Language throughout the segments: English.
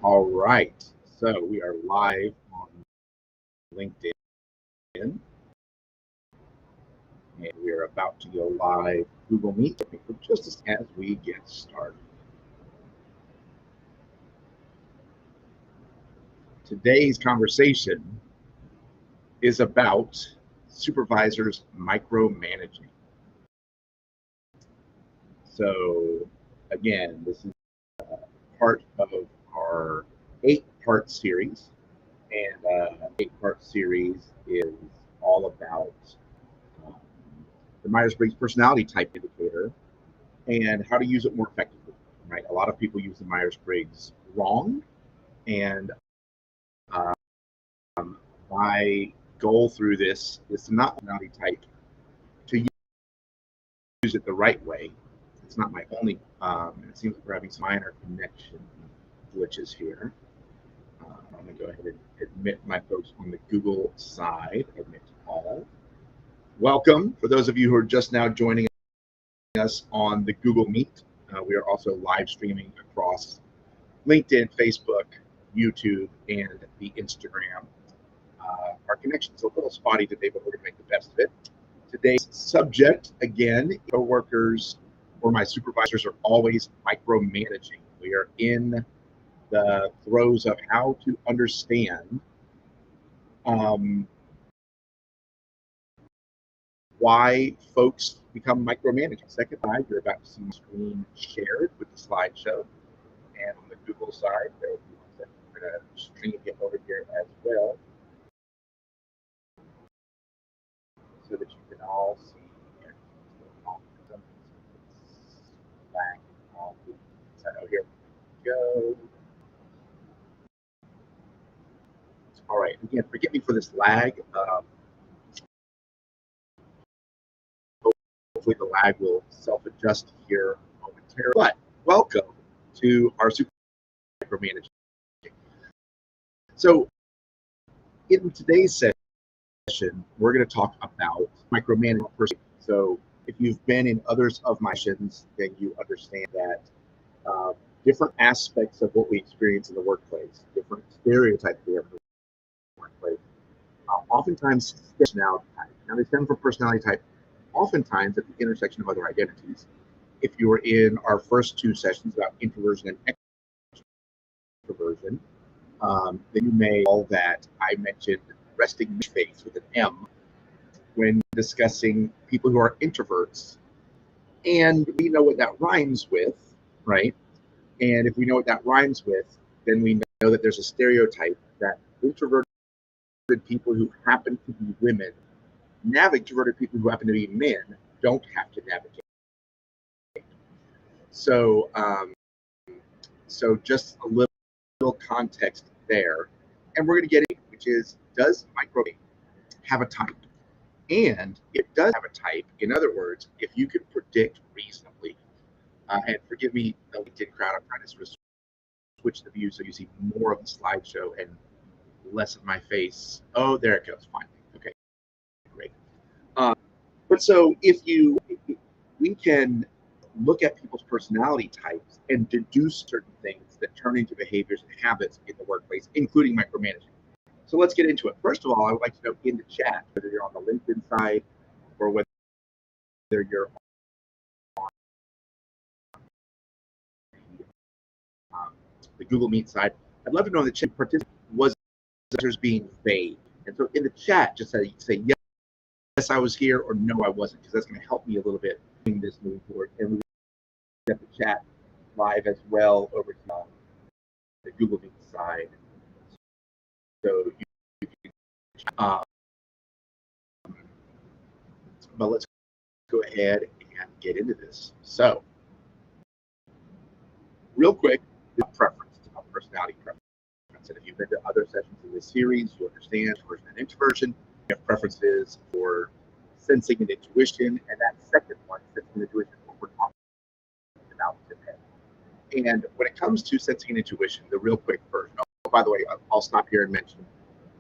All right, so we are live on LinkedIn, and we are about to go live Google Meet for just as we get started. Today's conversation is about supervisors micromanaging. So again, this is part of our 8-part series, and 8-part series is all about the Myers-Briggs personality type indicator and how to use it more effectively, right? A lot of people use the Myers-Briggs wrong, and my goal through this is to not personality type, to use it the right way. It's not my only, it seems like we're having some minor connection glitches here. I'm going to go ahead and admit my folks on the Google side, admit all. Welcome. For those of you who are just now joining us on the Google Meet, we are also live streaming across LinkedIn, Facebook, YouTube, and the Instagram. Our connection's a little spotty today, but we're going to make the best of it. Today's subject, again, coworkers or my supervisors are always micromanaging. We are in the throes of how to understand why folks become micromanaging. Second slide, you're about to see the screen shared with the slideshow. And on the Google side, there will be one second. We're going to stream it over here as well, so that you can all see oh, here we go. All right, again, forgive me for this lag. Hopefully the lag will self-adjust here momentarily. But welcome to our super micromanaging. So in today's session, we're going to talk about micromanaging. So if you've been in others of my sessions, then you understand that different aspects of what we experience in the workplace, different stereotypes we have in the workplace, oftentimes personality type. Now they stem from personality type, oftentimes at the intersection of other identities. If you were in our first 2 sessions about introversion and extroversion, then you may recall that I mentioned resting face with an M when discussing people who are introverts. And we know what that rhymes with, right? And if we know what that rhymes with, then we know that there's a stereotype that introverted people who happen to be women navigate, introverted people who happen to be men don't have to navigate. So, so just a little context there. And we're going to get into, which is, does micromanaging have a type? And it does have a type. In other words, if you can predict reasonably, and forgive me, the LinkedIn crowd, I'm trying to sort of switch the view so you see more of the slideshow and less of my face. Oh, there it goes, finally. Okay, great. But so we can look at people's personality types and deduce certain things that turn into behaviors and habits in the workplace, including micromanaging. So let's get into it. First of all, I would like to know in the chat, whether you're on the LinkedIn side or whether you're on the Google Meet side, I'd love to know that chat participant was being vague. And so in the chat, just say yes, I was here, or no, I wasn't, because that's going to help me a little bit in this moving forward. And we get the chat live as well over to the Google Meet side. So you can, but let's go ahead and get into this. So real quick, the preference, personality preference. And if you've been to other sessions in this series, you understand introversion and introversion. You have preferences for sensing and intuition, and that second one, sensing and intuition, is what we're talking about today. And when it comes to sensing and intuition, the real quick version. Oh, by the way, I'll stop here and mention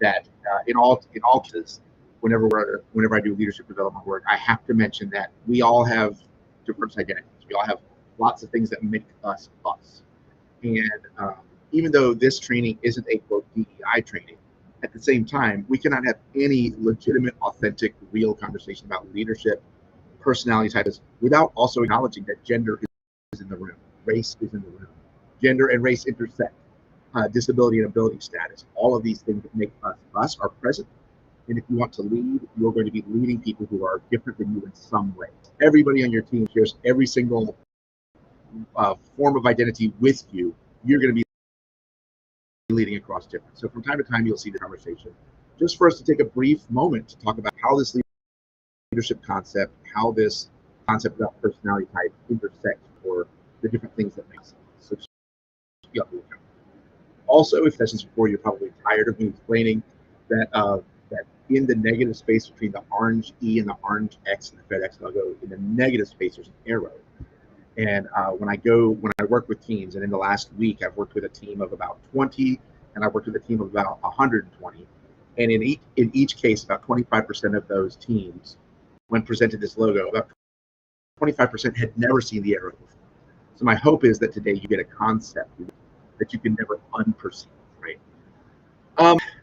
that in all cases, whenever I do leadership development work, I have to mention that we all have diverse identities. We all have lots of things that make us us. And even though this training isn't a quote DEI training, at the same time, we cannot have any legitimate, authentic, real conversation about leadership, personality types, without also acknowledging that gender is in the room, race is in the room, gender and race intersect, disability and ability status. All of these things that make us are present. And if you want to lead, you're going to be leading people who are different than you in some way. Everybody on your team shares every single form of identity with you. You're going to be leading across different. So from time to time, you'll see the conversation. Just for us to take a brief moment to talk about how this leadership concept, how this concept about personality type intersects for the different things that make sense. So also, if sessions before, you're probably tired of me explaining that that in the negative space between the orange E and the orange X and the FedEx logo, in the negative space, there's an arrow. And when I work with teams, and in the last week, I've worked with a team of about 20, and I've worked with a team of about 120. And in each case, about 25% of those teams, when presented this logo, about 25% had never seen the arrow before. So my hope is that today you get a concept that you can never unperceive, right?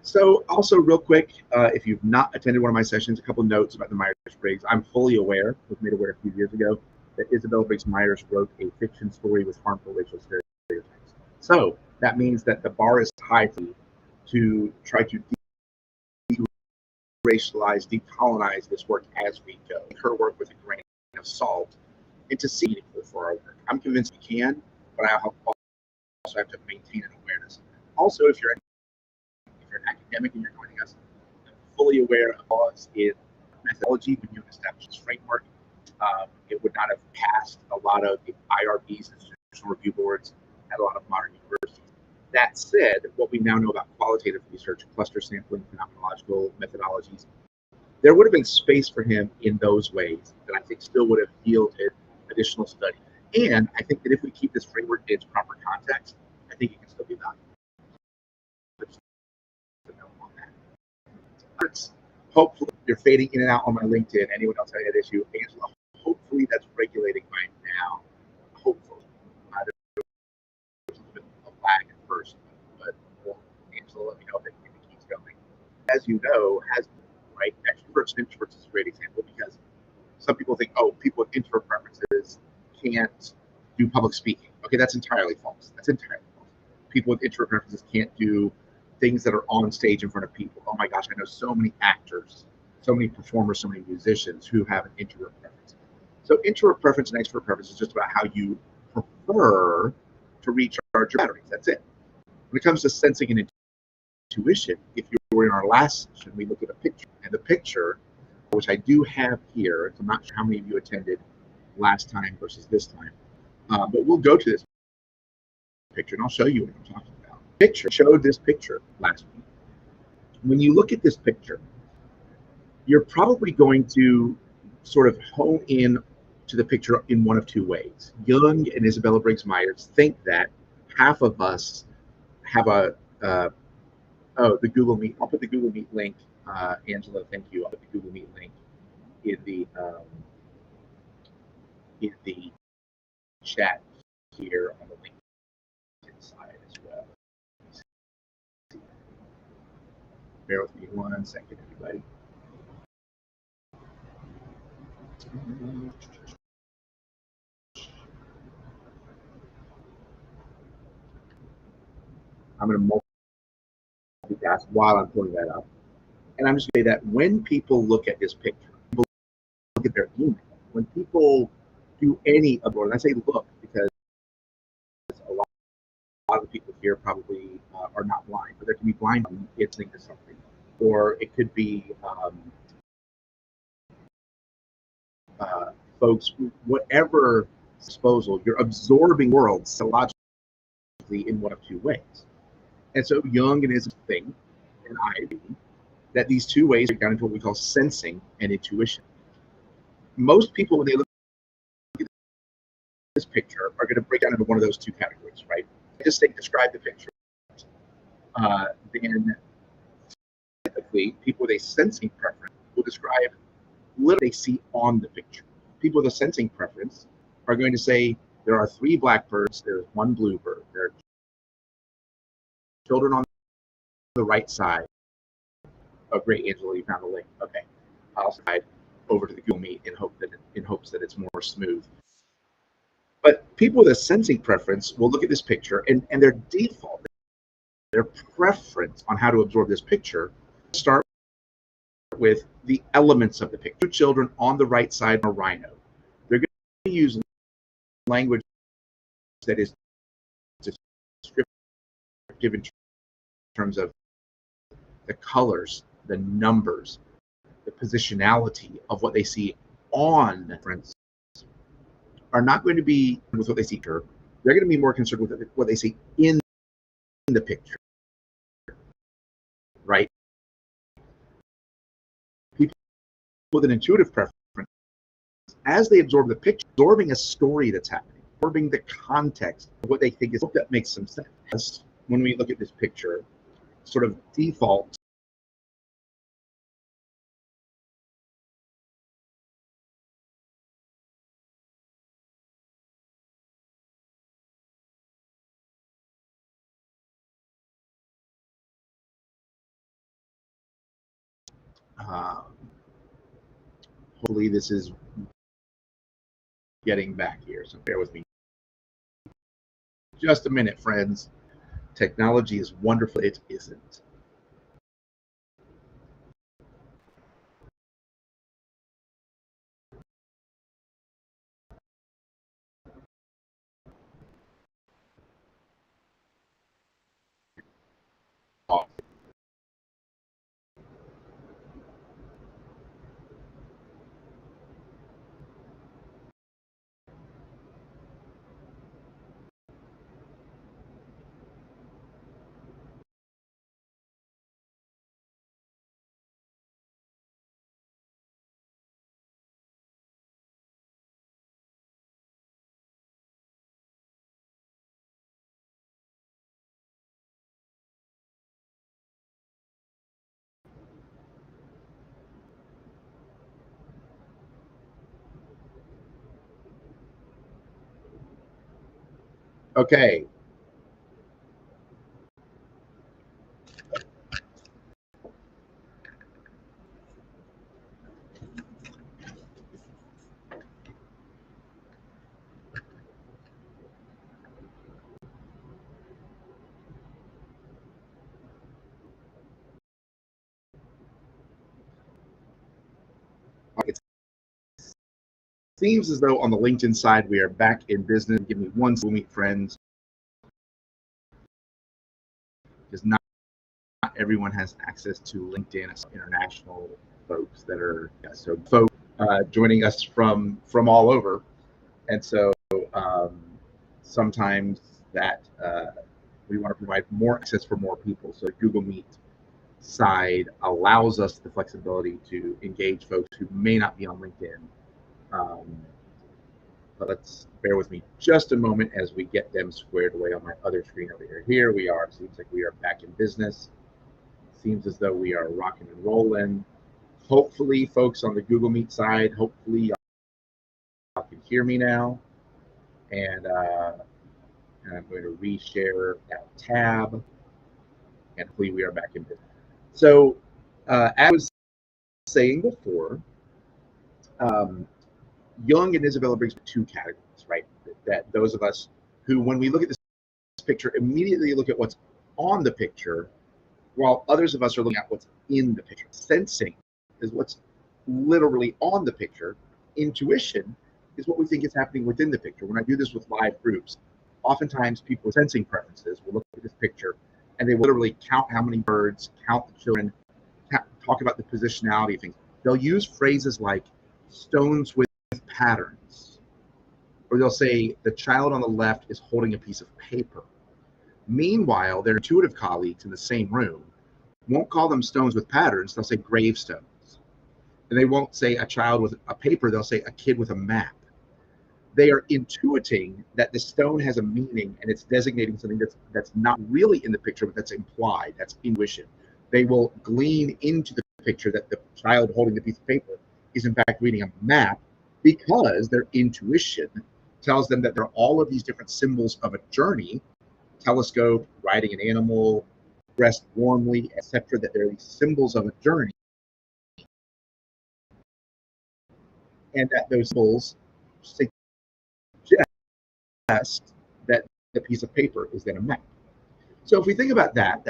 So also real quick, if you've not attended one of my sessions, a couple of notes about the Myers-Briggs. I'm fully aware, was made aware a few years ago, that Isabel Briggs Myers wrote a fiction story with harmful racial stereotypes. So that means that the bar is high for you to try to de-racialize, decolonize this work as we go. Her work with a grain of salt and to see meaningful for our work. I'm convinced we can, but I also have to maintain an awareness. Also, if you're an academic and you're joining us, I'm fully aware of laws in methodology when you establish this framework. It would not have passed a lot of IRBs, institutional review boards, at a lot of modern universities. That said, what we now know about qualitative research, cluster sampling, phenomenological methodologies, there would have been space for him in those ways that I think still would have yielded additional study. And I think that if we keep this framework in its proper context, I think it can still be valuable. Hopefully, you're fading in and out on my LinkedIn. Anyone else having that issue? Angela, hopefully that's regulating by now. Hopefully. There's a bit of a lag at first, but Angela, let me know if it keeps going. As you know, right, extroverts and introverts is a great example because some people think, oh, people with introvert preferences can't do public speaking. Okay, that's entirely false. That's entirely false. People with introvert preferences can't do things that are on stage in front of people. Oh my gosh, I know so many actors, so many performers, so many musicians who have an introvert preference. So introvert preference and extrovert preference is just about how you prefer to recharge your batteries. That's it. When it comes to sensing and intuition, if you were in our last session, we looked at a picture, and the picture, which I do have here, I'm not sure how many of you attended last time versus this time, but we'll go to this picture and I'll show you what I'm talking about. Picture showed this picture last week. When you look at this picture, you're probably going to sort of hone in to the picture in one of two ways. Jung and Isabella Briggs Myers think that half of us have a the Google Meet. I'll put the Google Meet link. Angela, thank you. I'll put the Google Meet link in the chat here on the LinkedIn side as well. Bear with me 1 second, everybody. I'm going to multitask while I'm pulling that up. And I'm just going to say that when people look at this picture, people look at their email, when people do any of it, and I say look because a lot of the people here probably are not blind, but there can be blind listening to something, or it could be folks, whatever disposal, you're absorbing worlds psychologically in one of two ways. And so Jung and his thing, and I believe that these two ways break down into what we call sensing and intuition. Most people, when they look at this picture, are going to break down into one of those two categories, right? Just say, describe the picture. Then typically, people with a sensing preference will describe what they see on the picture. People with a sensing preference are going to say there are 3 blackbirds, there's 1 bluebird, there are children on the right side. Oh, great, Angela, you found the link. Okay, I'll slide over to the Google Meet in hopes that it's more smooth. But people with a sensing preference will look at this picture and their default, their preference on how to absorb this picture, start with the elements of the picture. Two children on the right side of a rhino. They're going to use language that is descriptive in terms of the colors, the numbers, the positionality of what they see on, for instance, are not going to be with what they see here. They're going to be more concerned with what they see in the picture, right? People with an intuitive preference, as they absorb the picture, absorbing a story that's happening, absorbing the context of what they think is, that makes some sense. When we look at this picture, sort of default hopefully this is getting back here, so bear with me just a minute, friends. Technology is wonderful. It isn't. Okay. It seems as though on the LinkedIn side, we are back in business. Give me one second, meet friends. Because not everyone has access to LinkedIn. International folks that are, so folks joining us from all over. And so sometimes that we want to provide more access for more people. So Google Meet side allows us the flexibility to engage folks who may not be on LinkedIn. But let's bear with me just a moment as we get them squared away on my other screen over here. Here we are. Seems like we are back in business. Seems as though we are rocking and rolling. Hopefully, folks on the Google Meet side, hopefully y'all can hear me now. And I'm going to reshare that tab. And hopefully we are back in business. So as I was saying before, Young and Isabella brings two categories, right? That those of us who, when we look at this picture, immediately look at what's on the picture, while others of us are looking at what's in the picture. Sensing is what's literally on the picture. Intuition is what we think is happening within the picture. When I do this with live groups, oftentimes people with sensing preferences will look at this picture and they will literally count how many birds, count the children, talk about the positionality of things. They'll use phrases like stones with patterns, or they'll say the child on the left is holding a piece of paper. Meanwhile, their intuitive colleagues in the same room won't call them stones with patterns, they'll say gravestones. And they won't say a child with a paper, they'll say a kid with a map. They are intuiting that the stone has a meaning and it's designating something that's not really in the picture, but that's implied, that's intuition. They will glean into the picture that the child holding the piece of paper is in fact reading a map, because their intuition tells them that there are all of these different symbols of a journey, telescope, riding an animal, dressed warmly, etc., that they're these symbols of a journey, and that those symbols suggest that the piece of paper is then a map. So if we think about that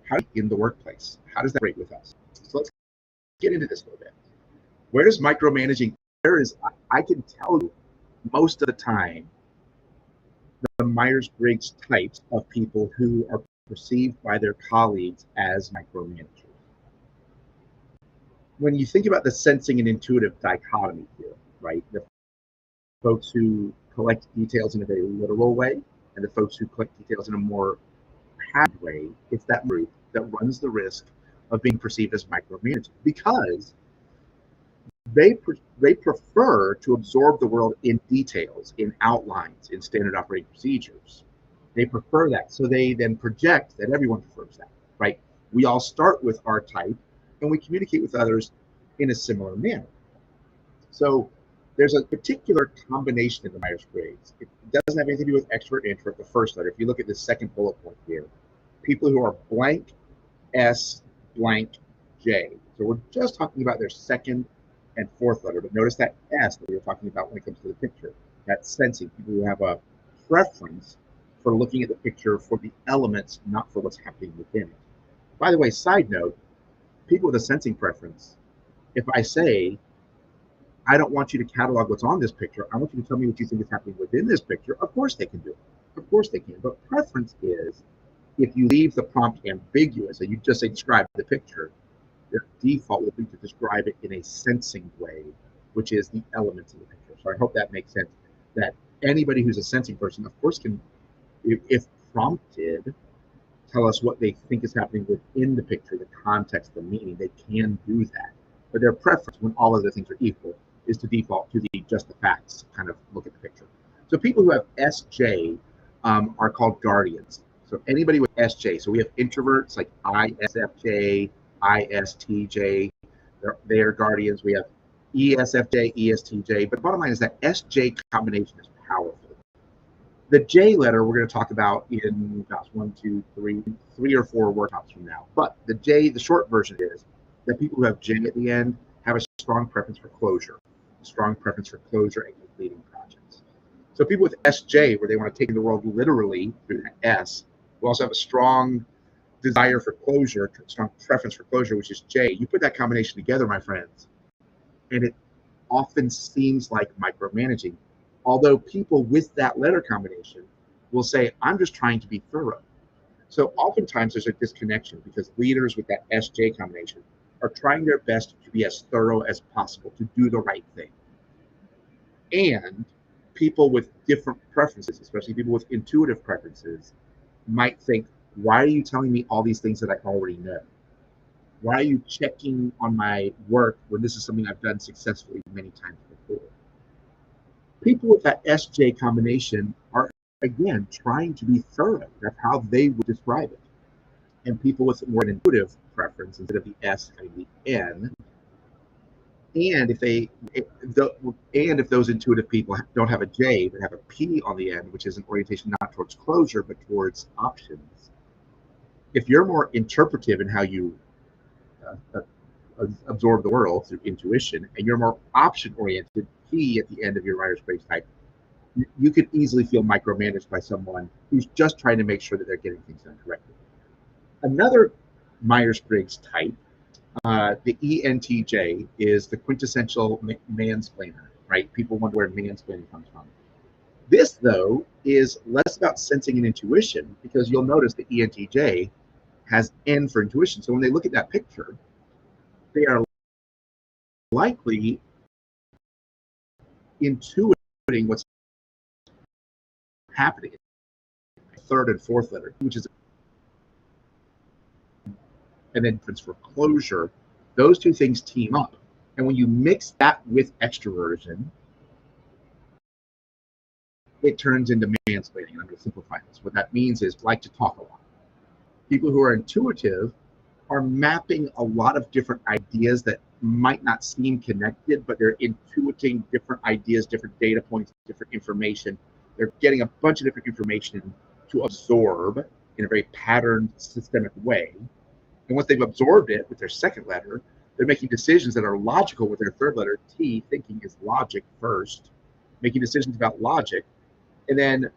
how in the workplace, how does that rate with us? So let's get into this a little bit. Where does micromanaging? I can tell you most of the time the Myers-Briggs types of people who are perceived by their colleagues as micromanagers. When you think about the sensing and intuitive dichotomy here, right? The folks who collect details in a very literal way and the folks who collect details in a more passive way, it's that group that runs the risk of being perceived as micromanaging because they prefer to absorb the world in details, in outlines, in standard operating procedures. They prefer that. So they then project that everyone prefers that, right? We all start with our type and we communicate with others in a similar manner. So there's a particular combination in the Myers-Briggs. It doesn't have anything to do with extrovert, introvert, the first letter. If you look at the second bullet point here, people who are blank S, blank J. So we're just talking about their second and fourth letter, but notice that S that we were talking about when it comes to the picture, that sensing, people who have a preference for looking at the picture for the elements, not for what's happening within it. By the way, side note, people with a sensing preference, if I say, I don't want you to catalog what's on this picture, I want you to tell me what you think is happening within this picture, of course they can do it. Of course they can. But preference is, if you leave the prompt ambiguous and you just say describe the picture, their default will be to describe it in a sensing way, which is the elements of the picture. So I hope that makes sense, that anybody who's a sensing person, of course, can, if prompted, tell us what they think is happening within the picture, the context, the meaning. They can do that. But their preference, when all other things are equal, is to default to the just the facts, kind of look at the picture. So people who have SJ are called guardians. So anybody with SJ, so we have introverts like ISFJ, ISTJ, they are guardians. We have ESFJ, ESTJ, but the bottom line is that SJ combination is powerful. The J letter we're going to talk about in, three or four workshops from now. But the J, the short version is that people who have J at the end have a strong preference for closure, a strong preference for closure and completing projects. So people with SJ, where they want to take the world literally through that S, will also have a strong desire for closure, strong preference for closure, which is J. You put that combination together, my friends, and it often seems like micromanaging. Although people with that letter combination will say, I'm just trying to be thorough. So oftentimes there's a disconnection because leaders with that SJ combination are trying their best to be as thorough as possible, to do the right thing. And people with different preferences, especially people with intuitive preferences, might think, why are you telling me all these things that I already know? Why are you checking on my work when this is something I've done successfully many times before? People with that SJ combination are, again, trying to be thorough. That's how they would describe it. And people with more an intuitive preference, instead of the S, kind of the N. And if those intuitive people don't have a J, but have a P on the end, which is an orientation not towards closure, but towards options. If you're more interpretive in how you absorb the world through intuition, and you're more option-oriented, P at the end of your Myers-Briggs type, you could easily feel micromanaged by someone who's just trying to make sure that they're getting things done correctly. Another Myers-Briggs type, the ENTJ, is the quintessential mansplainer, right? People wonder where mansplaining comes from. This, though, is less about sensing and intuition, because you'll notice the ENTJ has N for intuition. So when they look at that picture, they are likely intuiting what's happening. Third and fourth letter, which is an entrance for closure. Those two things team up. And when you mix that with extroversion, it turns into mansplaining. I'm going to simplify this. What that means is like to talk a lot. People who are intuitive are mapping a lot of different ideas that might not seem connected, but they're intuiting different ideas, different data points, different information. They're getting a bunch of different information to absorb in a very patterned, systemic way. And once they've absorbed it with their second letter, they're making decisions that are logical with their third letter, T. Thinking is logic first, making decisions about logic, and then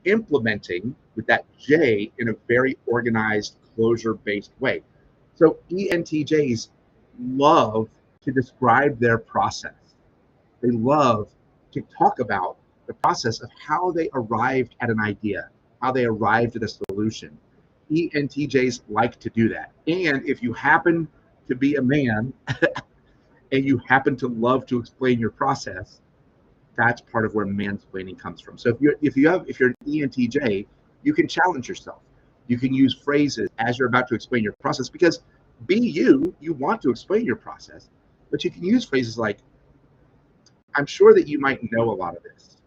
implementing with that J in a very organized, closure-based way. So ENTJs love to describe their process. They love to talk about the process of how they arrived at an idea, how they arrived at a solution. ENTJs like to do that. And if you happen to be a man and you happen to love to explain your process, that's part of where mansplaining comes from. So if you're an ENTJ, you can challenge yourself. You can use phrases as you're about to explain your process, because being you want to explain your process, but you can use phrases like, I'm sure that you might know a lot of this,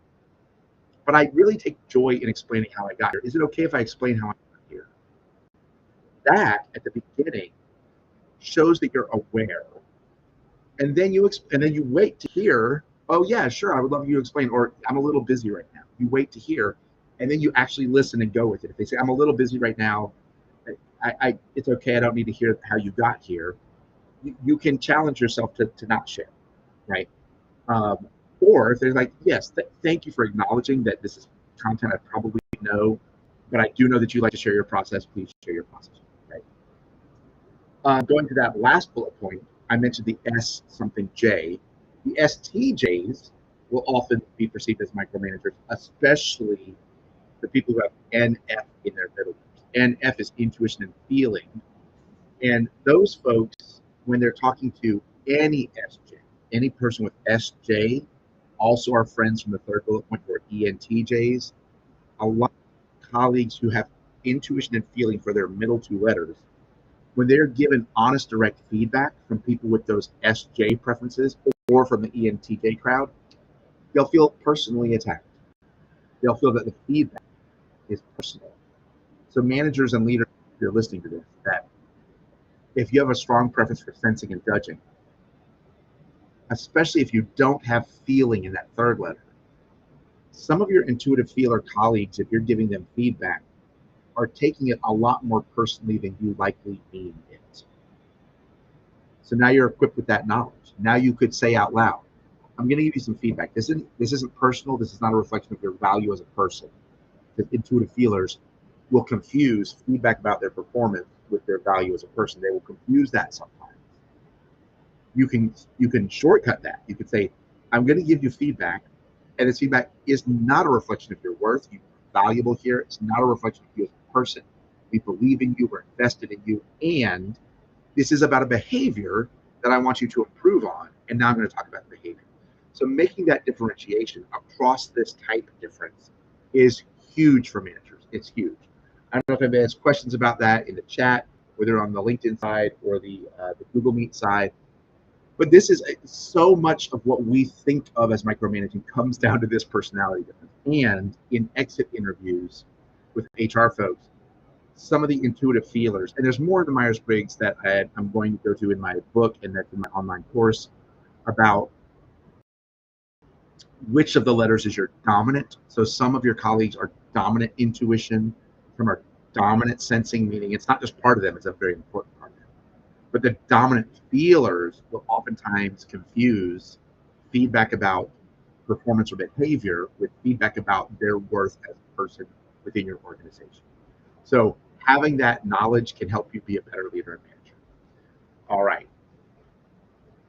but I really take joy in explaining how I got here. Is it okay if I explain how I got here? That at the beginning shows that you're aware, and then you wait to hear, oh yeah, sure, I would love you to explain, or I'm a little busy right now. You wait to hear, and then you actually listen and go with it. If they say, I'm a little busy right now, it's okay, I don't need to hear how you got here. You can challenge yourself to not share, right? Or if they're like, yes, thank you for acknowledging that this is content I probably know, but I do know that you like to share your process. Please share your process, right? Going to that last bullet point, I mentioned the S something J. The STJs will often be perceived as micromanagers, especially the people who have NF in their middle. NF is intuition and feeling. And those folks, when they're talking to any SJ, any person with SJ, also our friends from the third bullet point who are ENTJs, a lot of colleagues who have intuition and feeling for their middle two letters, when they're given honest, direct feedback from people with those SJ preferences or from the ENTJ crowd, they'll feel personally attacked. They'll feel that the feedback is personal. So managers and leaders, if you're listening to this, that if you have a strong preference for sensing and judging, especially if you don't have feeling in that third letter, some of your intuitive feeler colleagues, if you're giving them feedback, are taking it a lot more personally than you likely mean it. So now you're equipped with that knowledge. Now you could say out loud, I'm going to give you some feedback. This isn't personal. This is not a reflection of your value as a person. Because intuitive feelers will confuse feedback about their performance with their value as a person. They will confuse that sometimes. You can shortcut that. You could say, I'm going to give you feedback, and this feedback is not a reflection of your worth. You're valuable here. It's not a reflection of you as a person. We believe in you. We're invested in you. And this is about a behavior that I want you to improve on. And now I'm going to talk about the behavior. So making that differentiation across this type difference is huge for managers. It's huge. I don't know if anybody has questions about that in the chat, whether on the LinkedIn side or the Google Meet side. But this is so much of what we think of as micromanaging comes down to this personality difference. And in exit interviews with HR folks, some of the intuitive feelers, and there's more in the Myers-Briggs that I'm going to go to in my book and that's in my online course about which of the letters is your dominant. So some of your colleagues are dominant intuition, some are dominant sensing, meaning it's not just part of them, it's a very important part of them. But the dominant feelers will oftentimes confuse feedback about performance or behavior with feedback about their worth as a person within your organization. So having that knowledge can help you be a better leader and manager. All right.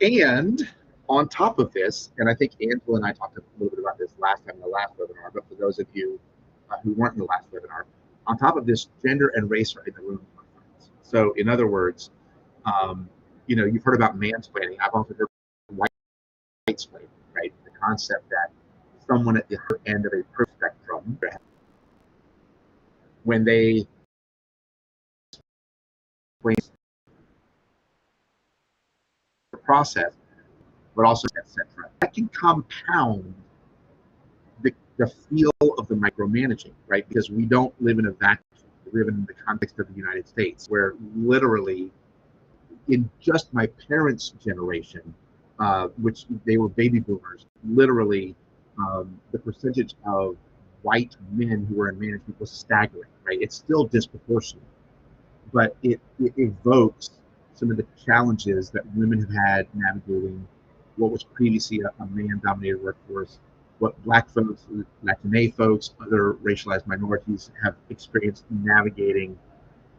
And on top of this, and I think Angela and I talked a little bit about this last time in the last webinar, but for those of you who weren't in the last webinar, on top of this, gender and race are in the room. So in other words, you've heard about mansplaining. I've also heard white-splaining, right? The concept that someone at the end of a proof spectrum, when they explain the process, but also etc., that can compound the feel of the micromanaging, right? Because we don't live in a vacuum. We live in the context of the United States, where literally in just my parents' generation, which they were baby boomers, literally the percentage of white men who were in management was staggering, right? It's still disproportionate, but it evokes some of the challenges that women have had navigating what was previously a man-dominated workforce, what Black folks, Latine folks, other racialized minorities have experienced navigating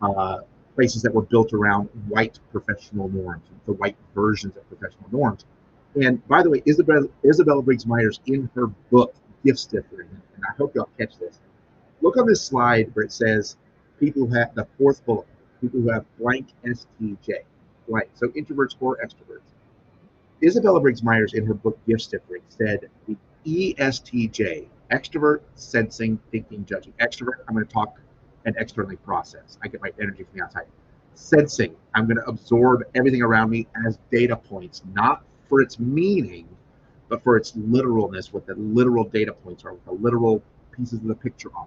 uh, places that were built around white professional norms, the white versions of professional norms. And by the way, Isabella Briggs Myers, in her book Gift Stiffering, and I hope y'all catch this, look on this slide where it says people who have the fourth bullet, people who have blank STJ, blank, so introverts or extroverts. Isabella Briggs Myers, in her book Gift Stiffering, said the ESTJ, extrovert, sensing, thinking, judging. Extrovert, I'm going to talk and externally process. I get my energy from the outside. Sensing, I'm going to absorb everything around me as data points, not for its meaning, but for its literalness, what the literal data points are, what the literal pieces of the picture are.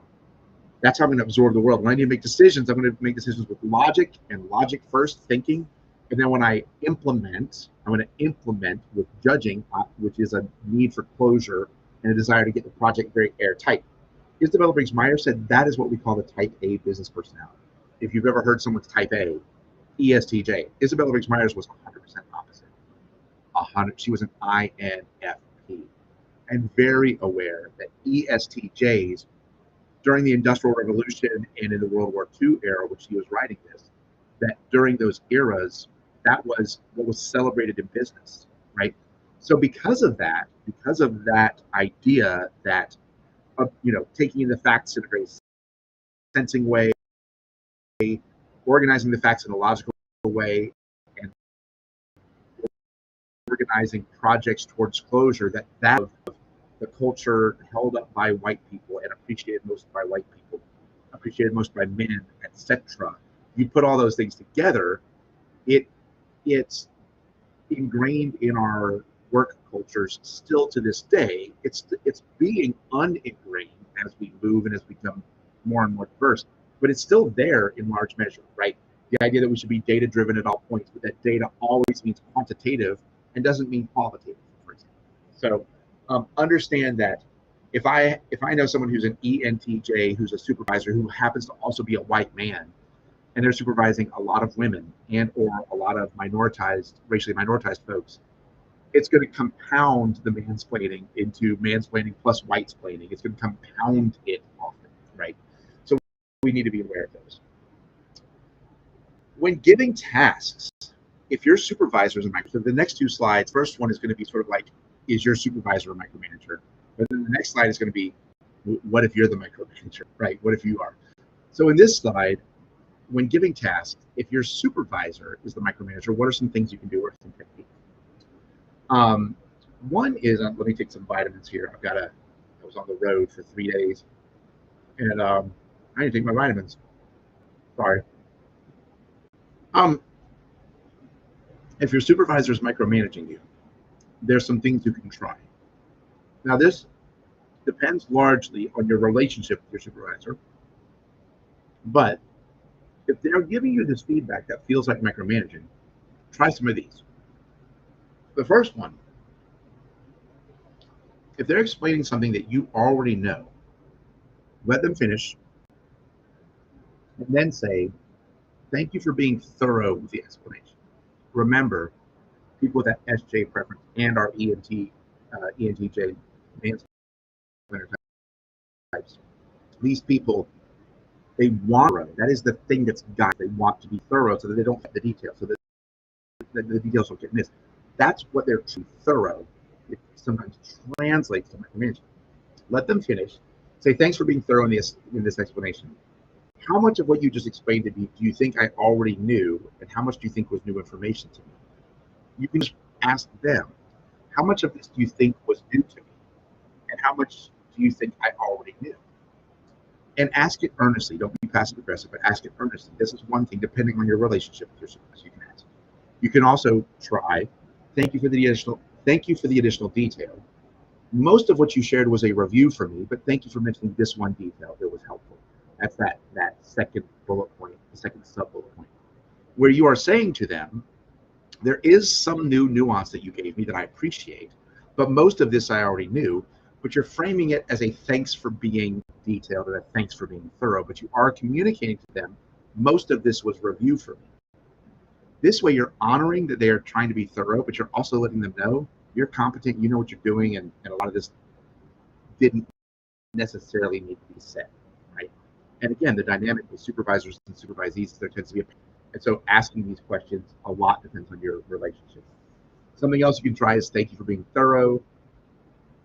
That's how I'm going to absorb the world. When I need to make decisions, I'm going to make decisions with logic and logic first, thinking. And then when I implement, I'm going to implement with judging, which is a need for closure and a desire to get the project very airtight. Isabella Briggs Myers said that is what we call the type A business personality. If you've ever heard someone's type A, ESTJ, Isabella Briggs Myers was 100% opposite. 100, she was an INFP, and very aware that ESTJs during the Industrial Revolution and in the World War II era, which she was writing this, that during those eras, that was what was celebrated in business, right? So because of that idea that, taking in the facts in a very sensing way, organizing the facts in a logical way, and organizing projects towards closure, that the culture held up by white people and appreciated most by white people, appreciated most by men, etc. You put all those things together, it's ingrained in our work cultures still to this day. It's being uningrained as we move and as we become more and more diverse, but it's still there in large measure, right? The idea that we should be data driven at all points, but that data always means quantitative and doesn't mean qualitative, for example. So understand that if I know someone who's an ENTJ, who's a supervisor, who happens to also be a white man, and they're supervising a lot of women and or a lot of racially minoritized folks, it's going to compound the mansplaining into mansplaining plus whitesplaining. It's going to compound it often, right? So we need to be aware of those. When giving tasks, if your supervisor is a micromanager, so the next two slides, first one is going to be sort of like, is your supervisor a micromanager? But then the next slide is going to be, what if you're the micromanager, right? What if you are? So in this slide, when giving tasks, if your supervisor is the micromanager, what are some things you can do or some techniques? One is, let me take some vitamins here. I was on the road for 3 days, and I need to take my vitamins. Sorry. If your supervisor is micromanaging you, there's some things you can try. Now, this depends largely on your relationship with your supervisor, but if they're giving you this feedback that feels like micromanaging, try some of these. The first one, if they're explaining something that you already know, let them finish and then say, thank you for being thorough with the explanation. Remember, people with that SJ preference and our ENTJ types, these people, they want, that is the thing that's got, they want to be thorough so that they don't get the details, so that the details don't get missed. That's what they're too thorough. It sometimes translates to micromanagement. Let them finish. Say, thanks for being thorough in this explanation. How much of what you just explained to me do you think I already knew, and how much do you think was new information to me? You can just ask them, how much of this do you think was new to me, and how much do you think I already knew? And ask it earnestly. Don't be passive aggressive, but ask it earnestly. This is one thing, depending on your relationship with your supervisor, you can ask. You can also try, thank you for the additional detail. Most of what you shared was a review for me, but thank you for mentioning this one detail that was helpful. That's that second bullet point, the second sub-bullet point, where you are saying to them, there is some new nuance that you gave me that I appreciate, but most of this I already knew. but you're framing it as a thanks for being detailed and a thanks for being thorough, but you are communicating to them, most of this was review for me. This way you're honoring that they are trying to be thorough, but you're also letting them know you're competent, you know what you're doing, and a lot of this didn't necessarily need to be said, right? And again, the dynamic with supervisors and supervisees, there tends to be and so asking these questions a lot depends on your relationship. Something else you can try is thank you for being thorough.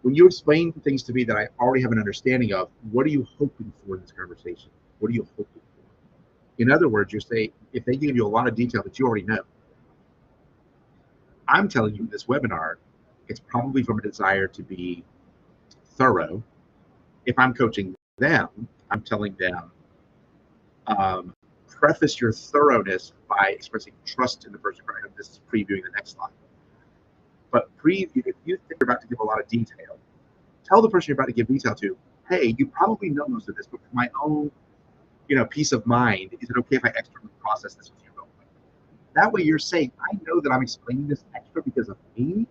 When you explain things to me that I already have an understanding of, what are you hoping for in this conversation? What are you hoping for? In other words, you're saying, if they give you a lot of detail that you already know, I'm telling you in this webinar, it's probably from a desire to be thorough. If I'm coaching them, I'm telling them, preface your thoroughness by expressing trust in the person. This is previewing the next slide. But if you think you're about to give a lot of detail, tell the person you're about to give detail to, hey, you probably know most of this, but for my own, peace of mind, is it okay if I externally process this with you real quick? That way you're saying, I know that I'm explaining this extra because of me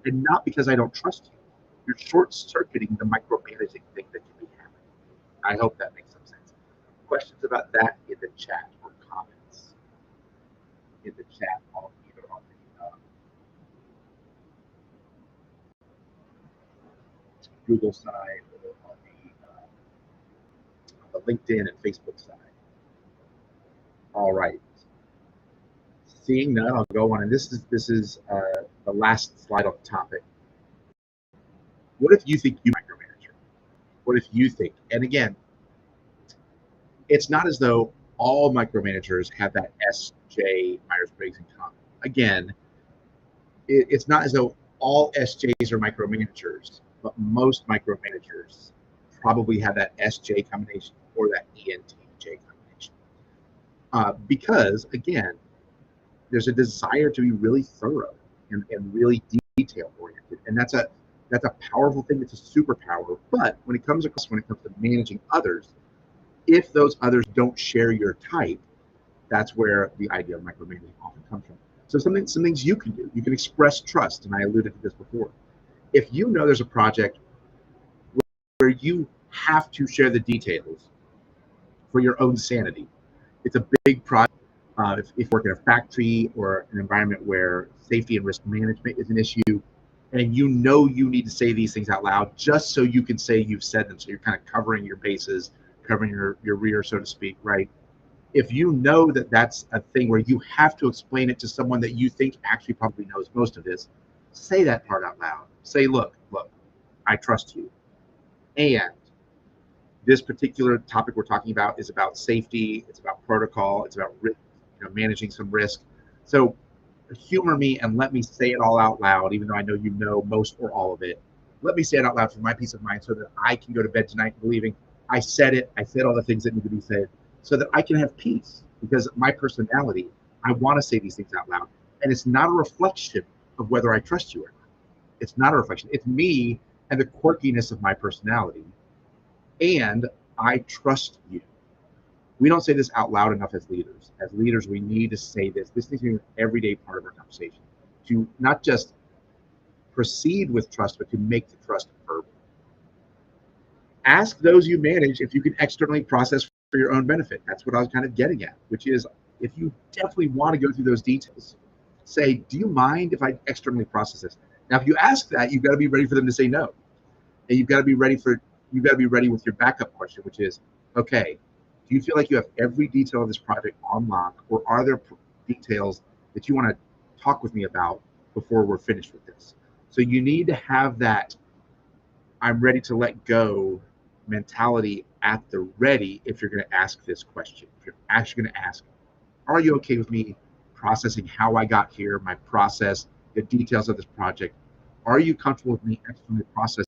and not because I don't trust you. You're short-circuiting the micromanaging thing that can be happening. I hope that makes some sense. Questions about that in the chat or comments in the chat, either on the Google side or on the LinkedIn and Facebook side. All right. Seeing none, I'll go on, and this is the last slide on the topic. What if you think you micromanager? What if you think, and again, it's not as though all micromanagers have that SJ Myers-Briggs in common. Again, it's not as though all SJs are micromanagers, but most micromanagers probably have that SJ combination or that ENTJ combination. Because, again, there's a desire to be really thorough and really detail-oriented. And that's a powerful thing. It's a superpower. But when it comes to managing others, if those others don't share your type, that's where the idea of micromanaging often comes from. So some things you can do. You can express trust, and I alluded to this before. If you know there's a project where you have to share the details for your own sanity, it's a big project. If you work in a factory or an environment where safety and risk management is an issue, and you know you need to say these things out loud just so you can say you've said them, so you're kind of covering your bases, covering your rear, so to speak, right? If you know that that's a thing where you have to explain it to someone that you think actually probably knows most of this, say that part out loud. Say, look, I trust you. And this particular topic we're talking about is about safety, it's about protocol, it's about managing some risk. So humor me and let me say it all out loud, even though I know you know most or all of it. Let me say it out loud for my peace of mind so that I can go to bed tonight believing I said it, I said all the things that need to be said, so that I can have peace. Because my personality, I want to say these things out loud. And it's not a reflection of whether I trust you or not. It's not a reflection. It's me and the quirkiness of my personality. And I trust you. We don't say this out loud enough as leaders. As leaders, we need to say this. This needs to be an everyday part of our conversation. To not just proceed with trust, but to make the trust verbal. Ask those you manage if you can externally process for your own benefit. That's what I was kind of getting at, which is if you definitely want to go through those details, say, do you mind if I externally process this? Now, if you ask that, you've got to be ready for them to say no. And you've got to be ready with your backup question, which is, okay, do you feel like you have every detail of this project on lock, or are there details that you want to talk with me about before we're finished with this? So you need to have that I'm ready to let go mentality at the ready if you're going to ask this question. If you're actually going to ask, are you okay with me processing how I got here, my process, the details of this project? Are you comfortable with me externally processing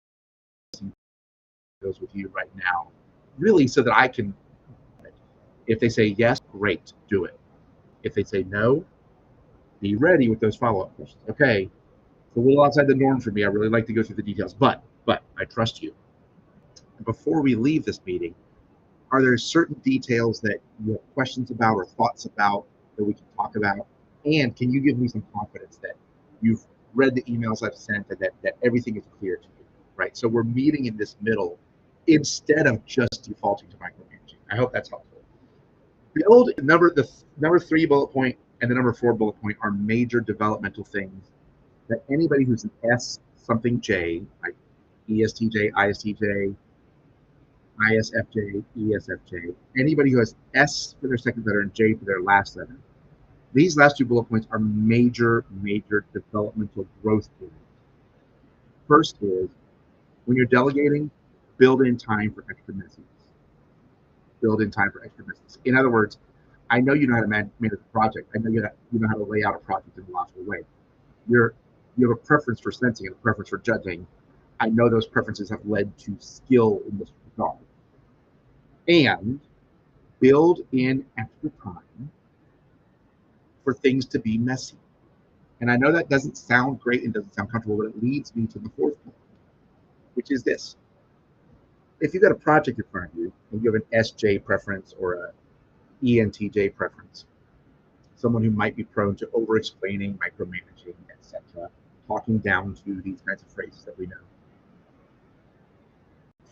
those with you right now? Really, so that I can. If they say yes, great, do it. If they say no, be ready with those follow-up questions. Okay, it's a little outside the norm for me. I really like to go through the details, but I trust you. Before we leave this meeting, are there certain details that you have questions about or thoughts about that we can talk about? And can you give me some confidence that you've read the emails I've sent and that everything is clear to you, right? So we're meeting in this middle instead of just defaulting to micromanaging. I hope that's helpful. Build the number 3 bullet point and the number 4 bullet point are major developmental things that anybody who's an S something J, like ESTJ, ISTJ, ISFJ, ESFJ, anybody who has S for their second letter and J for their last letter, these last 2 bullet points are major developmental growth points. First is, when you're delegating, build in time for extra messiness. Build in time for extra messiness. In other words, I know you know how to manage a project. I know you know how to lay out a project in a logical way. You have a preference for sensing and a preference for judging. I know those preferences have led to skill in this regard. And build in extra time for things to be messy. And I know that doesn't sound great and doesn't sound comfortable, but it leads me to the 4th point, which is this. If you've got a project in front of you and you have an SJ preference or a ENTJ preference, someone who might be prone to over-explaining, micromanaging, etc., talking down to these kinds of phrases that we know.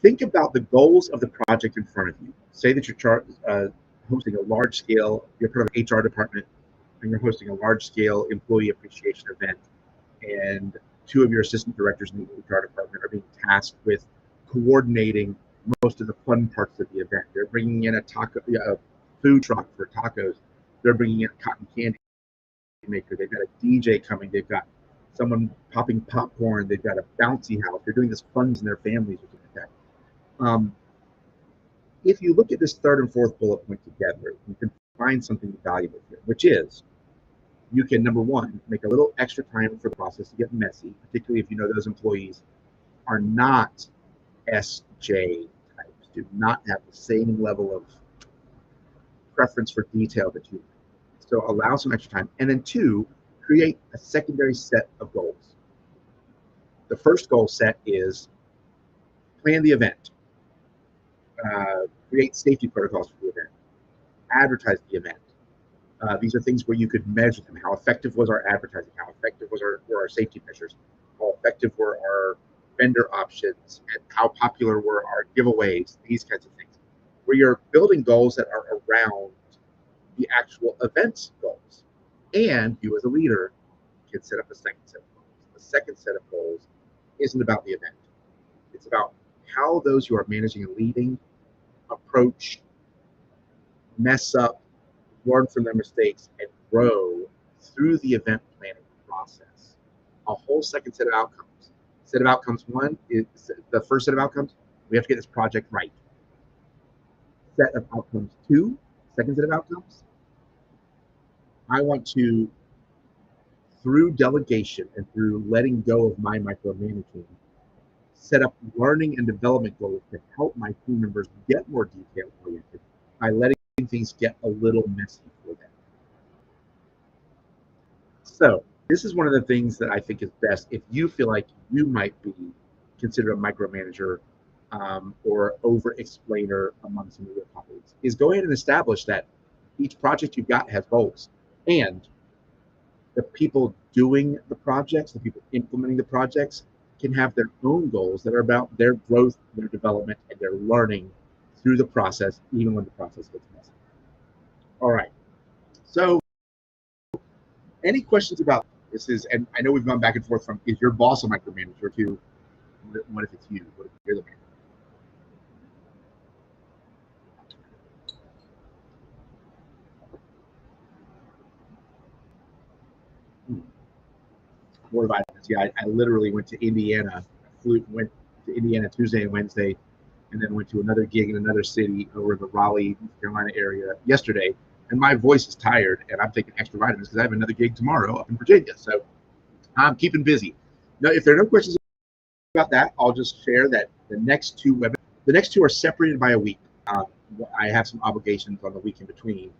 Think about the goals of the project in front of you. Say that you're hosting a large-scale, you're part of an HR department, and you're hosting a large-scale employee appreciation event, and 2 of your assistant directors in the HR department are being tasked with coordinating most of the fun parts of the event. They're bringing in a food truck for tacos. They're bringing in a cotton candy maker. They've got a DJ coming. They've got someone popping popcorn. They've got a bouncy house. They're doing this fun in their families or something like that. If you look at this 3rd and 4th bullet point together, you can find something valuable here, which is you can, number 1, make a little extra time for the process to get messy, particularly if you know those employees are not SJ types, do not have the same level of preference for detail that you have. So allow some extra time. And then 2, create a secondary set of goals. The first goal set is plan the event, create safety protocols for the event, advertise the event. These are things where you could measure them. How effective was our advertising? How effective were our safety measures? How effective were our vendor options? And how popular were our giveaways? These kinds of things. Where you're building goals that are around the actual event's goals. And you as a leader can set up a second set of goals. The second set of goals isn't about the event. It's about how those who are managing and leading approach, mess up, learn from their mistakes, and grow through the event planning process. A whole second set of outcomes. Set of outcomes 1 is the first set of outcomes. We have to get this project right. Set of outcomes 2, second set of outcomes. I want to, through delegation and through letting go of my micromanaging, set up learning and development goals to help my team members get more detail oriented by letting things get a little messy for them. So this is one of the things that I think is best if you feel like you might be considered a micromanager or over-explainer among some of your colleagues, is go ahead and establish that each project you've got has goals, and the people doing the projects, the people implementing the projects, can have their own goals that are about their growth, their development, and their learning through the process, even when the process gets messy. All right. So any questions about this? And I know we've gone back and forth from, is your boss a micromanager, to what if it's you? What if you're the manager? More vitamins. Yeah, I literally went to Indiana. Went to Indiana Tuesday and Wednesday, and then went to another gig in another city over the Raleigh, North Carolina area yesterday. And my voice is tired, and I'm taking extra vitamins because I have another gig tomorrow up in Virginia. So I'm keeping busy. Now, if there are no questions about that, I'll just share that the next two are separated by a week. I have some obligations on the week in between,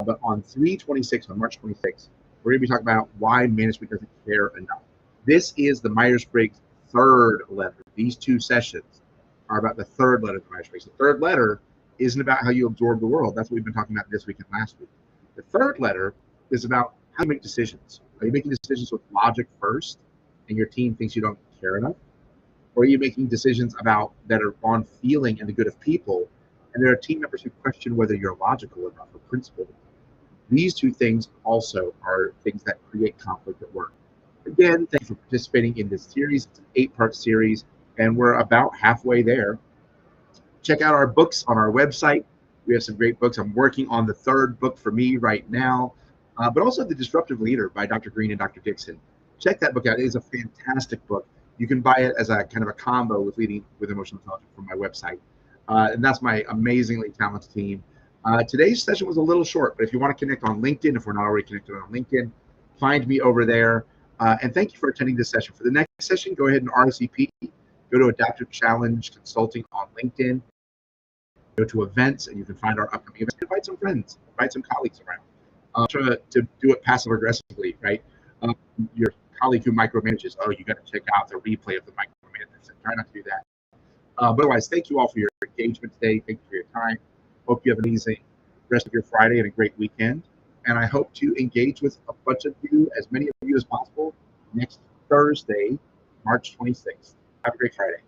but on March 26th, we're going to be talking about why management doesn't care enough. This is the Myers-Briggs 3rd letter. These 2 sessions are about the 3rd letter of the Myers-Briggs. The 3rd letter isn't about how you absorb the world. That's what we've been talking about this week and last week. The 3rd letter is about how you make decisions. Are you making decisions with logic first, and your team thinks you don't care enough? Or are you making decisions about that are on feeling and the good of people? And there are team members who question whether you're logical enough or principled. These two things also are things that create conflict at work. Again, thank you for participating in this series. It's an 8-part series, and we're about halfway there. Check out our books on our website. We have some great books. I'm working on the 3rd book for me right now, but also The Disruptive Leader by Dr. Green and Dr. Dixon. Check that book out. It is a fantastic book. You can buy it as a kind of a combo with Leading with Emotional Intelligence from my website. And that's my amazingly talented team. Today's session was a little short, but if you want to connect on LinkedIn, if we're not already connected on LinkedIn, find me over there. And thank you for attending this session. For the next session, go ahead and RSVP. Go to Adaptive Challenge Consulting on LinkedIn. Go to events, and you can find our upcoming events. Invite some friends, invite some colleagues around. Try to do it passive aggressively, right? Your colleague who micromanages, oh, you got to check out the replay of the micromanagers. So try not to do that. But otherwise, thank you all for your engagement today. Thank you for your time. Hope you have an amazing rest of your Friday and a great weekend. And I hope to engage with a bunch of you, as many of you as possible, next Thursday, March 26th. Have a great Friday.